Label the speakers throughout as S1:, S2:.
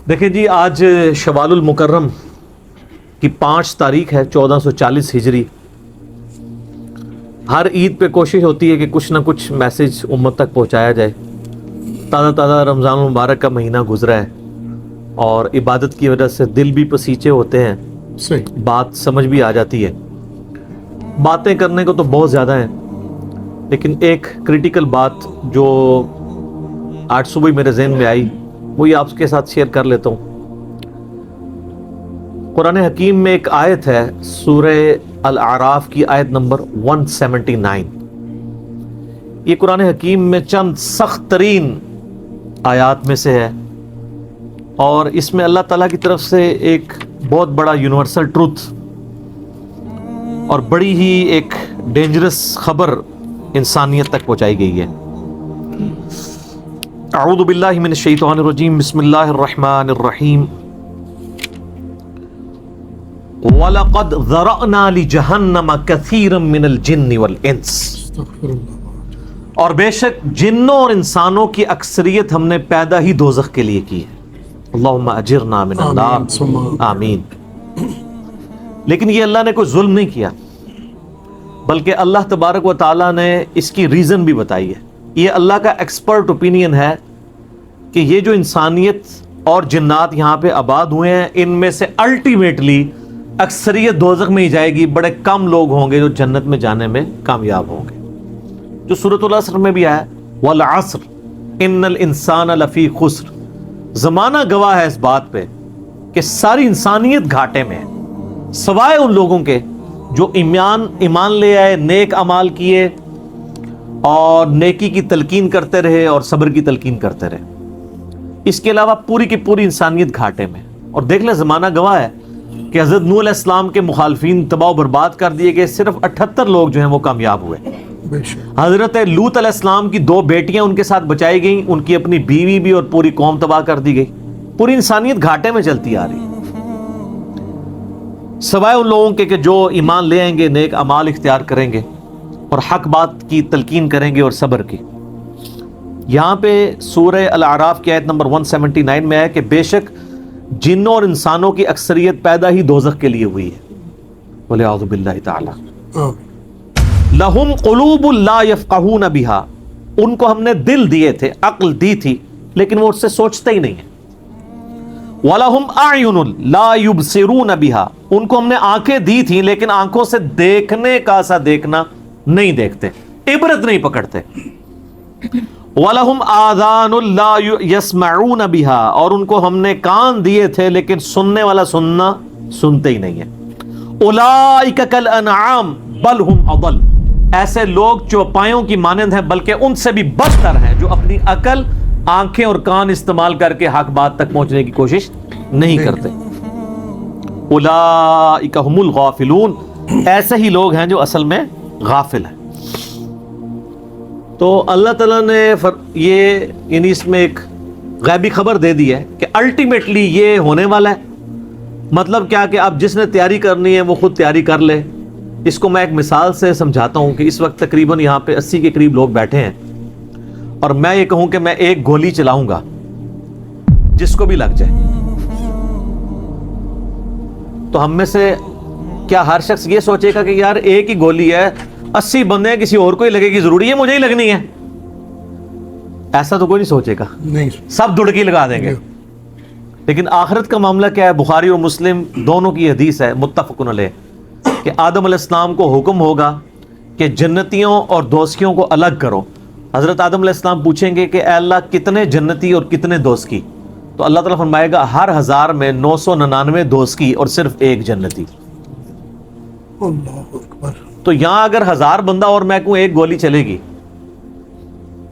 S1: دیکھیں جی، آج شوال المکرم کی 5 تاریخ ہے 1440 ہجری. ہر عید پہ کوشش ہوتی ہے کہ کچھ نہ کچھ میسج امت تک پہنچایا جائے. تازہ تازہ رمضان المبارک کا مہینہ گزرا ہے اور عبادت کی وجہ سے دل بھی پسیچے ہوتے ہیں.
S2: صحیح
S1: بات سمجھ بھی آ جاتی ہے. باتیں کرنے کو تو بہت زیادہ ہیں، لیکن ایک کریٹیکل بات جو آج صبح میرے ذہن میں آئی وہی آپ کے ساتھ شیئر کر لیتا ہوں. قرآن حکیم میں ایک آیت ہے، سورہ الاعراف کی آیت نمبر 179. یہ قرآن حکیم میں چند سخت ترین آیات میں سے ہے اور اس میں اللہ تعالیٰ کی طرف سے ایک بہت بڑا یونیورسل ٹروتھ اور بڑی ہی ایک ڈینجرس خبر انسانیت تک پہنچائی گئی ہے. اعوذ باللہ من الشیطان الرجیم، بسم اللہ الرحمن الرحیم. وَلَقَدْ ذَرَأْنَا لِجَهَنَّمَ كَثِيرًا مِنَ الْجِنِّ وَالْإِنسِ.
S2: استغفر اللہ.
S1: اور بے شک جنوں اور انسانوں کی اکثریت ہم نے پیدا ہی دوزخ کے لیے کی ہے. اللہم اجرنا من النار، آمین. لیکن یہ اللہ نے کوئی ظلم نہیں کیا، بلکہ اللہ تبارک و تعالیٰ نے اس کی ریزن بھی بتائی ہے. یہ اللہ کا ایکسپرٹ اوپینین ہے کہ یہ جو انسانیت اور جنات یہاں پہ آباد ہوئے ہیں، ان میں سے الٹیمیٹلی اکثریت دوزخ میں ہی جائے گی. بڑے کم لوگ ہوں گے جو جنت میں جانے میں کامیاب ہوں گے. جو سورۃ العصر میں بھی آیا والعصر ان الانسان لفی خسر. زمانہ گواہ ہے اس بات پہ کہ ساری انسانیت گھاٹے میں ہے، سوائے ان لوگوں کے جو ایمان لے آئے، نیک اعمال کیے اور نیکی کی تلقین کرتے رہے اور صبر کی تلقین کرتے رہے. اس کے علاوہ پوری کی پوری انسانیت گھاٹے میں. اور دیکھ لیں زمانہ گواہ ہے کہ حضرت نوح علیہ السلام کے مخالفین تباہ و برباد کر دیے گئے، صرف 78 لوگ جو ہیں وہ کامیاب ہوئے.
S2: بے شک.
S1: حضرت لوط علیہ السلام کی 2 بیٹیاں ان کے ساتھ بچائی گئیں، ان کی اپنی بیوی بھی اور پوری قوم تباہ کر دی گئی. پوری انسانیت گھاٹے میں چلتی آ رہی، سوائے ان لوگوں کے کہ جو ایمان لے آئیں گے، نیک اعمال اختیار کریں گے اور حق بات کی تلقین کریں گے اور صبر کی. یہاں پہ سورہ الاعراف کی آیت نمبر 179 میں ہے کہ بے شک جنوں اور انسانوں کی اکثریت پیدا ہی دوزخ کے لیے ہوئی ہے. وَلِعَوْذُ بِاللَّهِ تَعَالَى. لَهُمْ قُلُوبٌ لَا يَفْقَهُونَ بِهَا. ان کو ہم نے دل دیے تھے، عقل دی تھی، لیکن وہ اس سے سوچتے ہی نہیں ہیں. وَلَهُمْ أَعْيُنٌ لَا يُبْصِرُونَ بِهَا. ان کو ہم نے آنکھیں دی تھیں لیکن آنکھوں سے دیکھنے کا سا دیکھنا نہیں دیکھتے، عبرت نہیں پکڑتے. وَلَهُمْ آذَانٌ لَا يَسْمَعُونَ بِهَا. اور ان کو ہم نے کان دیے تھے لیکن سننے والا سننا سنتے ہی نہیں ہے. أُولَٰئِكَ كَالْأَنْعَامِ بَلْ هُمْ أَضَلُّ. ایسے لوگ چوپایوں کی مانند ہیں بلکہ ان سے بھی بدتر ہیں، جو اپنی عقل، آنکھیں اور کان استعمال کر کے حق بات تک پہنچنے کی کوشش نہیں کرتے. أُولَٰئِكَ هُمُ الْغَافِلُونَ. ایسے ہی لوگ ہیں جو اصل میں غافل ہیں. تو اللہ تعالیٰ نے یہ یعنی اس میں ایک غیبی خبر دے دی ہے کہ الٹیمیٹلی یہ ہونے والا ہے. مطلب کیا کہ اب جس نے تیاری کرنی ہے وہ خود تیاری کر لے. اس کو میں ایک مثال سے سمجھاتا ہوں کہ اس وقت تقریباً یہاں پہ 80 کے قریب لوگ بیٹھے ہیں اور میں یہ کہوں کہ میں ایک گولی چلاؤں گا جس کو بھی لگ جائے، تو ہم میں سے کیا ہر شخص یہ سوچے گا کہ یار ایک ہی گولی ہے، 80 بندے ہیں، کسی اور کو ہی لگے گی، ضروری ہے مجھے ہی لگنی ہے؟ ایسا تو کوئی نہیں سوچے گا،
S2: نہیں.
S1: سب دڑکی لگا دیں گے. لیکن آخرت کا معاملہ کیا ہے؟ بخاری اور مسلم دونوں کی حدیث ہے متفق علیہ کہ آدم علیہ السلام کو حکم ہوگا کہ جنتیوں اور دوزخیوں کو الگ کرو. حضرت آدم علیہ السلام پوچھیں گے کہ اے اللہ کتنے جنتی اور کتنے دوزخی؟ تو اللہ تعالیٰ فرمائے گا ہر 1000 میں 999 دوزخی اور صرف 1 جنتی.
S2: اللہ اکبر.
S1: تو یہاں اگر 1000 بندہ اور میں کہوں ایک گولی چلے گی،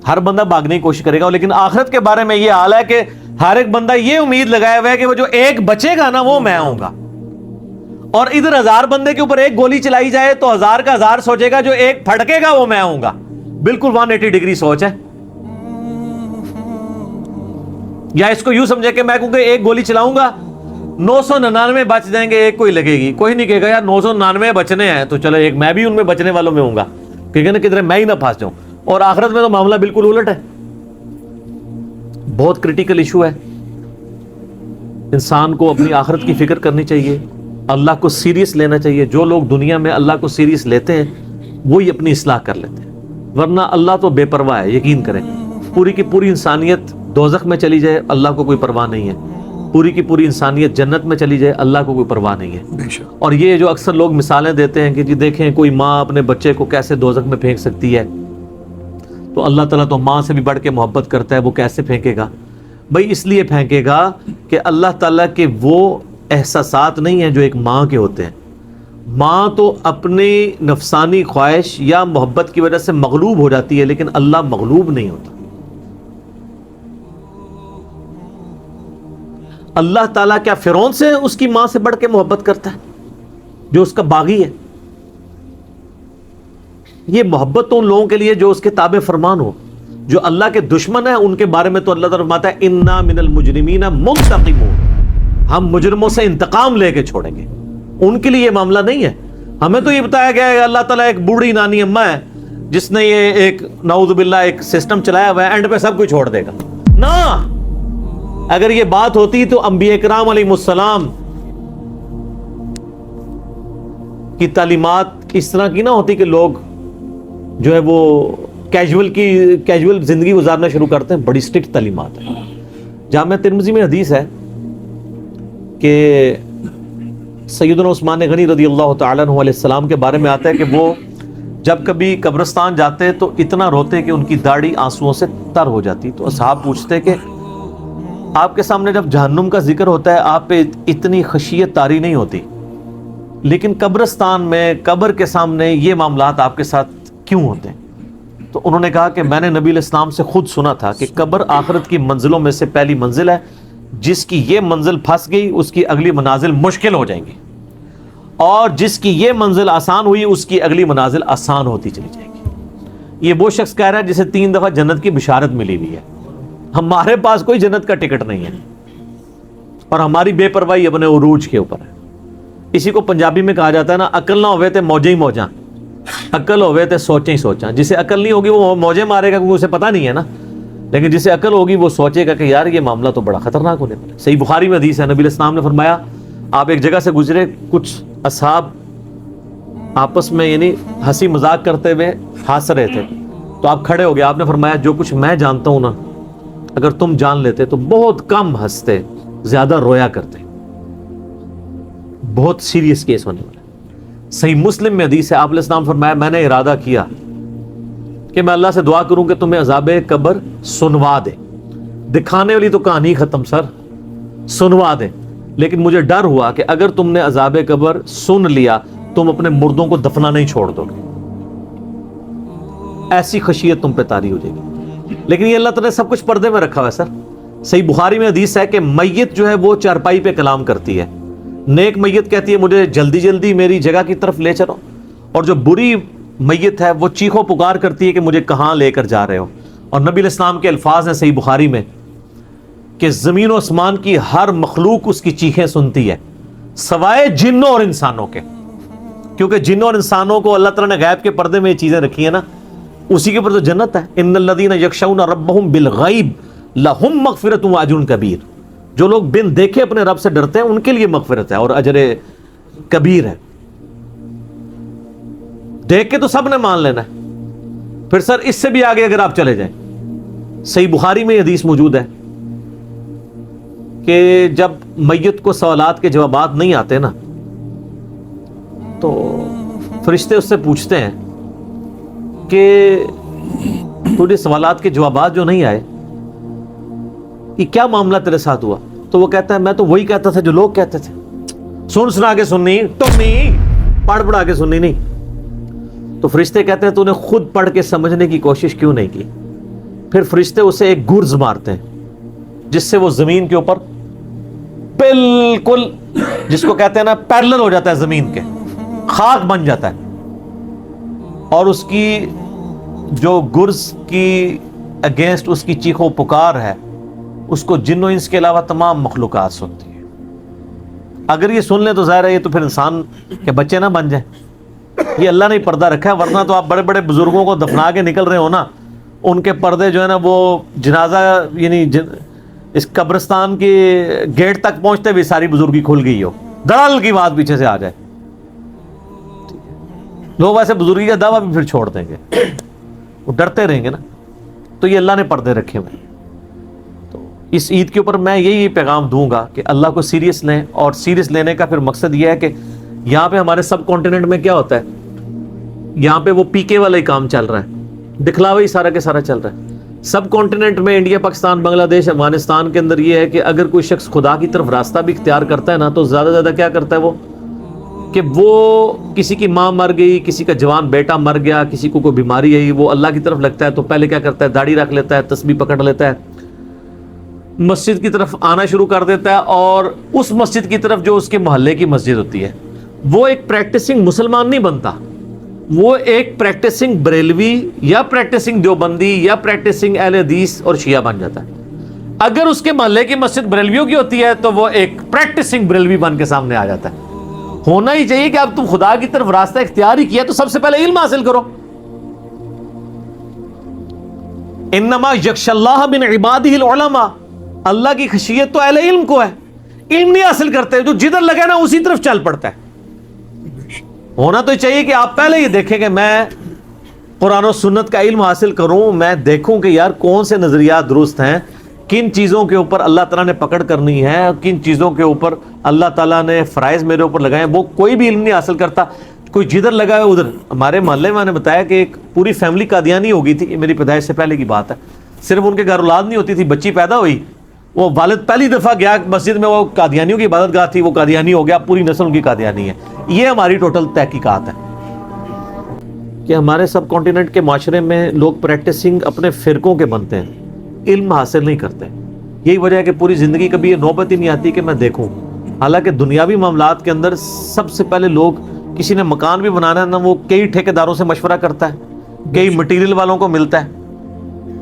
S1: ہر بندہ بھاگنے کی کوشش کرے گا. لیکن آخرت کے بارے میں یہ حال ہے کہ ہر ایک بندہ یہ امید لگایا ہوا ہے کہ وہ جو ایک بچے گا نا وہ میں ہوں گا. اور ادھر 1000 بندے کے اوپر ایک گولی چلائی جائے تو 1000 کا 1000 سوچے گا جو ایک پھٹکے گا وہ میں ہوں گا. بالکل 180 ڈگری سوچ ہے. یا اس کو یوں سمجھے کہ میں کہوں کہ ایک گولی چلاؤں گا 999 بچ جائیں گے، ایک کوئی لگے گی. کوئی نہیں کہے گا یار 999 بچنے ہیں تو چلو ایک میں بھی ان میں بچنے والوں میں ہوں گا، کہے گا نا کدھر میں ہی نہ پھنس جاؤں. اور آخرت میں تو معاملہ بالکل الٹ ہے. بہت کریٹیکل ایشو ہے. انسان کو اپنی آخرت کی فکر کرنی چاہیے، اللہ کو سیریس لینا چاہیے. جو لوگ دنیا میں اللہ کو سیریس لیتے ہیں وہی اپنی اصلاح کر لیتے ہیں، ورنہ اللہ تو بے پرواہ ہے. یقین کریں، پوری کی پوری انسانیت دوزخ میں چلی جائے اللہ کو کوئی پرواہ نہیں ہے، پوری کی پوری انسانیت جنت میں چلی جائے اللہ کو کوئی پرواہ نہیں ہے.
S2: بے شک.
S1: اور یہ جو اکثر لوگ مثالیں دیتے ہیں کہ جی دیکھیں کوئی ماں اپنے بچے کو کیسے دوزخ میں پھینک سکتی ہے، تو اللہ تعالیٰ تو ماں سے بھی بڑھ کے محبت کرتا ہے، وہ کیسے پھینکے گا؟ بھائی اس لیے پھینکے گا کہ اللہ تعالیٰ کے وہ احساسات نہیں ہیں جو ایک ماں کے ہوتے ہیں. ماں تو اپنی نفسانی خواہش یا محبت کی وجہ سے مغلوب ہو جاتی ہے، لیکن اللہ مغلوب نہیں ہوتا. اللہ تعالیٰ کیا فرعون سے اس کی ماں سے بڑھ کے محبت کرتا ہے جو اس کا باغی ہے؟ یہ محبت تو ان لوگوں کے لیے جو اس کے تابع فرمان ہو. جو اللہ کے دشمن ہیں ان کے بارے میں تو اللہ تعالیٰ فرماتا ہے انا من المجرمین منتقمون، ہم مجرموں سے انتقام لے کے چھوڑیں گے. ان کے لیے یہ معاملہ نہیں ہے. ہمیں تو یہ بتایا گیا ہے کہ اللہ تعالیٰ ایک بوڑھی نانی اماں ہے جس نے یہ ایک نعوذ باللہ ایک سسٹم چلایا ہوا ہے، اینڈ پہ سب کچھ چھوڑ دے گا. نہ، اگر یہ بات ہوتی تو انبیاء کرام علیہ السلام کی تعلیمات اس طرح کی نہ ہوتی کہ لوگ جو ہے وہ کیجول زندگی گزارنا شروع کرتے ہیں. بڑی سٹرکٹ تعلیمات ہیں. جامعہ ترمذی میں حدیث ہے کہ سیدنا عثمان غنی رضی اللہ تعالیٰ عنہ علیہ السلام کے بارے میں آتا ہے کہ وہ جب کبھی قبرستان جاتے تو اتنا روتے کہ ان کی داڑھی آنسوؤں سے تر ہو جاتی. تو اصحاب پوچھتے کہ آپ کے سامنے جب جہنم کا ذکر ہوتا ہے آپ پہ اتنی خشیت طاری نہیں ہوتی، لیکن قبرستان میں قبر کے سامنے یہ معاملات آپ کے ساتھ کیوں ہوتے ہیں؟ تو انہوں نے کہا کہ میں نے نبی علیہ السلام سے خود سنا تھا کہ قبر آخرت کی منزلوں میں سے پہلی منزل ہے، جس کی یہ منزل پھنس گئی اس کی اگلی منازل مشکل ہو جائیں گی، اور جس کی یہ منزل آسان ہوئی اس کی اگلی منازل آسان ہوتی چلی جائے گی. یہ وہ شخص کہہ رہا ہے جسے 3 دفعہ جنت کی بشارت ملی ہوئی ہے. ہمارے پاس کوئی جنت کا ٹکٹ نہیں ہے اور ہماری بے پرواہی اپنے عروج کے اوپر ہے. اسی کو پنجابی میں کہا جاتا ہے نا، عقل نہ ہوئے تے موجیں ہی موجاں، عقل ہوئے تے سوچیں ہی سوچاں. جسے عقل نہیں ہوگی وہ موجیں مارے گا کیونکہ اسے پتہ نہیں ہے نا، لیکن جسے عقل ہوگی وہ سوچے گا کہ یار یہ معاملہ تو بڑا خطرناک ہونے والا ہے. صحیح بخاری میں حدیث ہے، نبی علیہ السلام نے فرمایا آپ ایک جگہ سے گزرے، کچھ اصحاب آپس میں یعنی ہنسی مذاق کرتے ہوئے ہنس رہے تھے، تو آپ کھڑے ہو گئے. آپ نے فرمایا جو کچھ میں جانتا ہوں نا اگر تم جان لیتے تو بہت کم ہنستے، زیادہ رویا کرتے. بہت سیریس کیس ہونے والا. صحیح مسلم میں حدیث ہے، آپ علیہ السلام فرمایا میں نے ارادہ کیا کہ میں اللہ سے دعا کروں کہ تمہیں عذاب قبر سنوا دے. دکھانے والی تو کہانی ختم سر، سنوا دے. لیکن مجھے ڈر ہوا کہ اگر تم نے عذاب قبر سن لیا تم اپنے مردوں کو دفنا نہیں چھوڑ دو گے، ایسی خشیت تم پہ طاری ہو جائے گی. لیکن یہ اللہ تعالیٰ نے سب کچھ پردے میں رکھا ہوا ہے سر. صحیح بخاری میں حدیث ہے کہ میت جو ہے وہ چارپائی پہ کلام کرتی ہے. نیک میت کہتی ہے مجھے جلدی جلدی میری جگہ کی طرف لے چلو، اور جو بری میت ہے وہ چیخو پکار کرتی ہے کہ مجھے کہاں لے کر جا رہے ہو. اور نبی علیہ السلام کے الفاظ ہیں صحیح بخاری میں کہ زمین و آسمان کی ہر مخلوق اس کی چیخیں سنتی ہے سوائے جنوں اور انسانوں کے، کیونکہ جنوں اور انسانوں کو اللہ تعالیٰ نے غیب کے پردے میں یہ چیزیں رکھی ہیں نا، اسی کے اوپر تو جنت ہے. ان الذین یخشون ربهم بالغیب لہم مغفرۃ واجر کبیر. جو لوگ بن دیکھے اپنے رب سے ڈرتے ہیں ان کے لیے مغفرت ہے اور اجر کبیر ہے. دیکھ کے تو سب نے مان لینا ہے. پھر سر اس سے بھی آگے اگر آپ چلے جائیں، صحیح بخاری میں یہ حدیث موجود ہے کہ جب میت کو سوالات کے جوابات نہیں آتے نا تو فرشتے اس سے پوچھتے ہیں کہ تجھے سوالات کے جوابات جو نہیں آئے یہ کیا معاملہ تیرے ساتھ ہوا؟ تو وہ کہتا ہے میں تو وہی کہتا تھا جو لوگ کہتے تھے، سن سنا کے سننی تم نہیں، پڑھ پڑھا کے سننی نہیں. تو فرشتے کہتے ہیں تو نے خود پڑھ کے سمجھنے کی کوشش کیوں نہیں کی؟ پھر فرشتے اسے ایک گرز مارتے ہیں جس سے وہ زمین کے اوپر بالکل جس کو کہتے ہیں نا پیرلل ہو جاتا ہے، زمین کے خاک بن جاتا ہے. اور اس کی جو گرز کی اگینسٹ اس کی چیخو پکار ہے اس کو جن و انس کے علاوہ تمام مخلوقات سنتی ہے. اگر یہ سن لیں تو ظاہر ہے یہ تو پھر انسان کے بچے نہ بن جائیں. یہ اللہ نے پردہ رکھا ہے، ورنہ تو آپ بڑے بڑے بزرگوں کو دفنا کے نکل رہے ہو نا، ان کے پردے جو ہے نا وہ جنازہ یعنی اس قبرستان کے گیٹ تک پہنچتے بھی ساری بزرگی کھل گئی ہو، دڑل کی بات پیچھے سے آ جائے، لوگ ویسے بزرگی کا دعویٰ بھی پھر چھوڑ دیں گے، وہ ڈرتے رہیں گے نا. تو یہ اللہ نے پردے رکھے ہوئے. تو اس عید کے اوپر میں یہی پیغام دوں گا کہ اللہ کو سیریس لیں، اور سیریس لینے کا پھر مقصد یہ ہے کہ یہاں پہ ہمارے سب کانٹیننٹ میں کیا ہوتا ہے، یہاں پہ وہ پی کے والا ہی کام چل رہا ہے، دکھلاوا ہی سارا کے سارا چل رہا ہے. سب کانٹیننٹ میں انڈیا، پاکستان، بنگلہ دیش، افغانستان کے اندر یہ ہے کہ اگر کوئی شخص خدا کی طرف راستہ بھی اختیار کرتا ہے نا، تو زیادہ زیادہ کیا کرتا ہے وہ، کہ وہ کسی کی ماں مر گئی، کسی کا جوان بیٹا مر گیا، کسی کو کوئی بیماری آئی، وہ اللہ کی طرف لگتا ہے تو پہلے کیا کرتا ہے، داڑھی رکھ لیتا ہے، تسبیح پکڑ لیتا ہے، مسجد کی طرف آنا شروع کر دیتا ہے، اور اس مسجد کی طرف جو اس کے محلے کی مسجد ہوتی ہے، وہ ایک پریکٹسنگ مسلمان نہیں بنتا، وہ ایک پریکٹسنگ بریلوی یا پریکٹسنگ دیوبندی یا پریکٹسنگ اہل حدیث اور شیعہ بن جاتا ہے. اگر اس کے محلے کی مسجد بریلویوں کی ہوتی ہے تو وہ ایک پریکٹسنگ بریلوی بن کے سامنے آ جاتا ہے. ہونا ہی چاہیے کہ اب تم خدا کی طرف راستہ اختیار ہی کیا تو سب سے پہلے علم حاصل کرو. انما یخشی اللہ من عبادہ العلماء، اللہ کی خشیت تو اہل علم کو ہے. علم نہیں حاصل کرتے، جو جدھر لگے نا اسی طرف چل پڑتا ہے. ہونا تو چاہیے کہ آپ پہلے یہ دیکھیں کہ میں قرآن و سنت کا علم حاصل کروں، میں دیکھوں کہ یار کون سے نظریات درست ہیں، کن چیزوں کے اوپر اللہ تعالیٰ نے پکڑ کرنی ہے، کن چیزوں کے اوپر اللہ تعالیٰ نے فرائض میرے اوپر لگائے ہیں. وہ کوئی بھی علم نہیں حاصل کرتا، کوئی جدھر لگا ہے ادھر. ہمارے محلے میں نے بتایا کہ ایک پوری فیملی قادیانی ہو گئی تھی، یہ میری پیدائش سے پہلے کی بات ہے. صرف ان کے گھر اولاد نہیں ہوتی تھی، بچی پیدا ہوئی، وہ والد پہلی دفعہ گیا مسجد میں، وہ قادیانیوں کی عبادت گاہ تھی، وہ قادیانی ہو گیا، پوری نسل ان کی قادیانی ہے. یہ ہماری ٹوٹل تحقیقات ہے کہ ہمارے سب کانٹیننٹ کے معاشرے میں لوگ پریکٹسنگ اپنے فرقوں کے بنتے ہیں، علم حاصل نہیں کرتے. یہی وجہ ہے کہ پوری زندگی کبھی یہ نوبت ہی نہیں آتی کہ میں دیکھوں. حالانکہ دنیاوی معاملات کے اندر سب سے پہلے لوگ، کسی نے مکان بھی بنانا ہے نا، وہ کئی ٹھیکیداروں سے مشورہ کرتا ہے، کئی مٹیریل والوں کو ملتا ہے.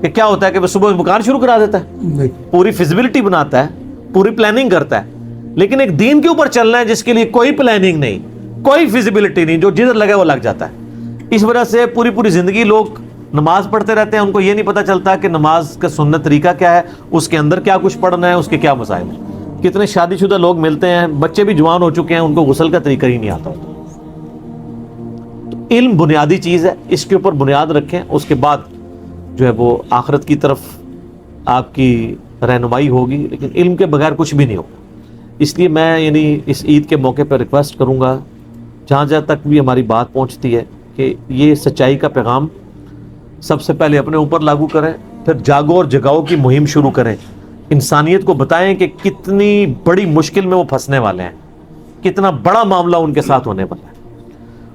S1: کہ کیا ہوتا ہے کہ وہ صبح مکان شروع کرا دیتا ہے، پوری فیزیبلٹی بناتا ہے، پوری پلاننگ کرتا ہے. لیکن ایک دین کے اوپر چلنا ہے جس کے لیے کوئی پلاننگ نہیں، کوئی فیزیبلٹی نہیں، جو جدھر لگے وہ لگ جاتا ہے. اس وجہ سے پوری زندگی لوگ نماز پڑھتے رہتے ہیں، ان کو یہ نہیں پتہ چلتا کہ نماز کا سنت طریقہ کیا ہے، اس کے اندر کیا کچھ پڑھنا ہے، اس کے کیا مسائل ہیں. کتنے شادی شدہ لوگ ملتے ہیں، بچے بھی جوان ہو چکے ہیں، ان کو غسل کا طریقہ ہی نہیں آتا ہوتا. تو علم بنیادی چیز ہے، اس کے اوپر بنیاد رکھیں، اس کے بعد جو ہے وہ آخرت کی طرف آپ کی رہنمائی ہوگی. لیکن علم کے بغیر کچھ بھی نہیں ہوگا. اس لیے میں یعنی اس عید کے موقع پر ریکویسٹ کروں گا، جہاں تک بھی ہماری بات پہنچتی ہے، کہ یہ سچائی کا پیغام سب سے پہلے اپنے اوپر لاگو کریں، پھر جاگو اور جگاؤ کی مہم شروع کریں. انسانیت کو بتائیں کہ کتنی بڑی مشکل میں وہ پھنسنے والے ہیں، کتنا بڑا معاملہ ان کے ساتھ ہونے والا ہے.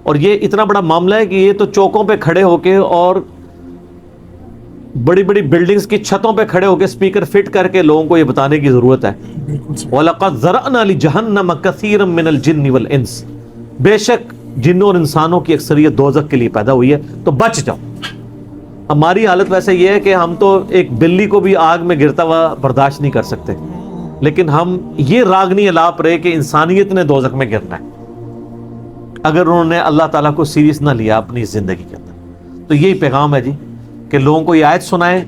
S1: اور یہ اتنا بڑا معاملہ ہے کہ یہ تو چوکوں پہ کھڑے ہو کے اور بڑی بلڈنگز کی چھتوں پہ کھڑے ہو کے اسپیکر فٹ کر کے لوگوں کو یہ بتانے کی ضرورت ہے. وَلَقَدْ ذَرَأْنَا لِجَهَنَّمَ كَثِيرًا مِنَ الْجِنِّ وَالْإِنسِ، بے شک جنوں اور انسانوں کی اکثریت دوزخ کے لیے پیدا ہوئی ہے، تو بچ جاؤ. ہماری حالت ویسے یہ ہے کہ ہم تو ایک بلی کو بھی آگ میں گرتا ہوا برداشت نہیں کر سکتے، لیکن ہم یہ راگنی الاپ رہے کہ انسانیت نے دوزخ میں گرنا ہے اگر انہوں نے اللہ تعالیٰ کو سیریس نہ لیا اپنی زندگی کے اندر. تو یہی پیغام ہے جی، کہ لوگوں کو یہ آیت سنائیں،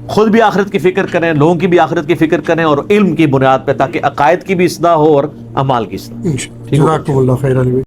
S1: خود بھی آخرت کی فکر کریں، لوگوں کی بھی آخرت کی فکر کریں، اور علم کی بنیاد پہ، تاکہ عقائد کی بھی اصلاح ہو اور اعمال کی اصلاح.
S2: جزاکم اللہ خیر.